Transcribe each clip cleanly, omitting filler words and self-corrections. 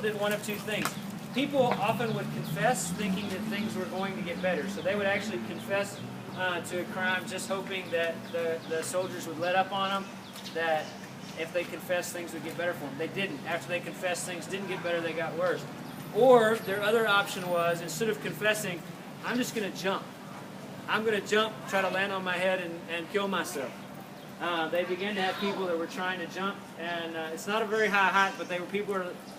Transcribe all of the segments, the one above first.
did one of two things. People often would confess thinking that things were going to get better. So they would actually confess to a crime just hoping that the soldiers would let up on them, that if they confessed things would get better for them. They didn't. After they confessed things didn't get better, they got worse. Or their other option was, instead of confessing, I'm just going to jump. I'm going to jump, try to land on my head and kill myself. They began to have people that were trying to jump, and it's not a very high height, but people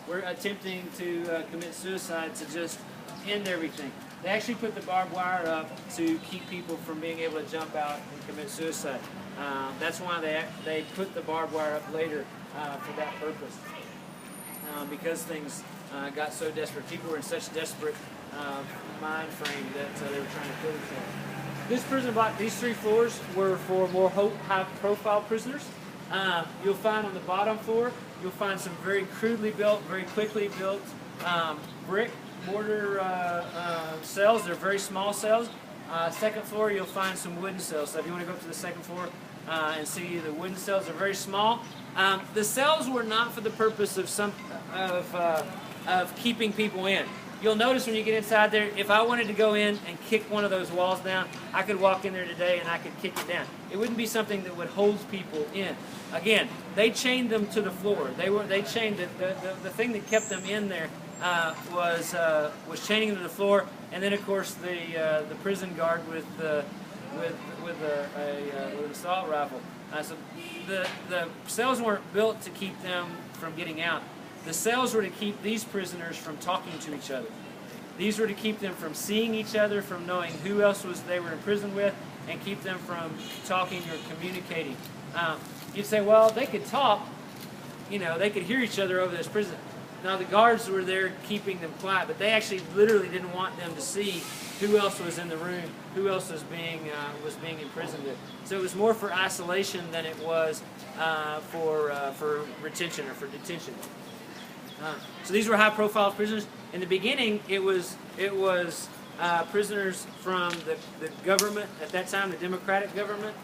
were attempting to commit suicide to just end everything. They actually put the barbed wire up to keep people from being able to jump out and commit suicide. That's why they put the barbed wire up later for that purpose. Because things got so desperate. People were in such desperate mind frame that they were trying to kill themselves. This prison block, these 3 floors were for more high-profile prisoners. You'll find on the bottom floor, you'll find some very crudely built, very quickly built brick mortar cells. They're very small cells. Second floor, you'll find some wooden cells. So if you want to go up to the second floor and see the wooden cells, are very small. The cells were not for the purpose of keeping people in. You'll notice when you get inside there, if I wanted to go in and kick one of those walls down, I could walk in there today and I could kick it down. It wouldn't be something that would hold people in. Again, they chained them to the floor. They chained it. The thing that kept them in there was chaining them to the floor, and then of course the prison guard with an assault rifle. So the cells weren't built to keep them from getting out. The cells were to keep these prisoners from talking to each other. These were to keep them from seeing each other, from knowing who else they were in prison with, and keep them from talking or communicating. You'd say, well, they could talk, they could hear each other over this prison. Now the guards were there keeping them quiet, but they actually literally didn't want them to see who else was in the room, who else was being imprisoned with. So it was more for isolation than it was for retention or for detention. So these were high-profile prisoners. In the beginning, it was prisoners from the government at that time, the Democratic government.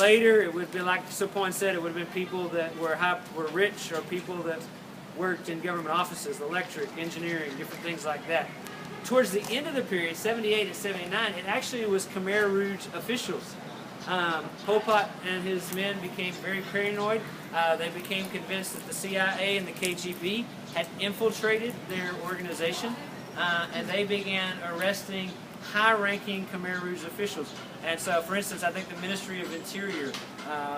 Later, it would have been, like Supone said, it would have been people that were rich, or people that worked in government offices, electric, engineering, different things like that. Towards the end of the period, 78 and 79, it actually was Khmer Rouge officials. Pol Pot and his men became very paranoid. They became convinced that the CIA and the KGB had infiltrated their organization, and they began arresting high-ranking Khmer Rouge officials. And so, for instance, I think the Ministry of Interior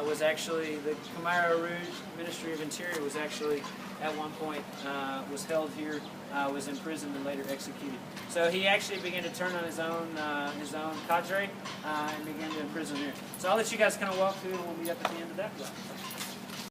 was actually, the Khmer Rouge Ministry of Interior was actually, at one point, was held here, was imprisoned and later executed. So he actually began to turn on his own cadre and began to imprison here. So I'll let you guys kind of walk through, and we'll meet up at the end of that block.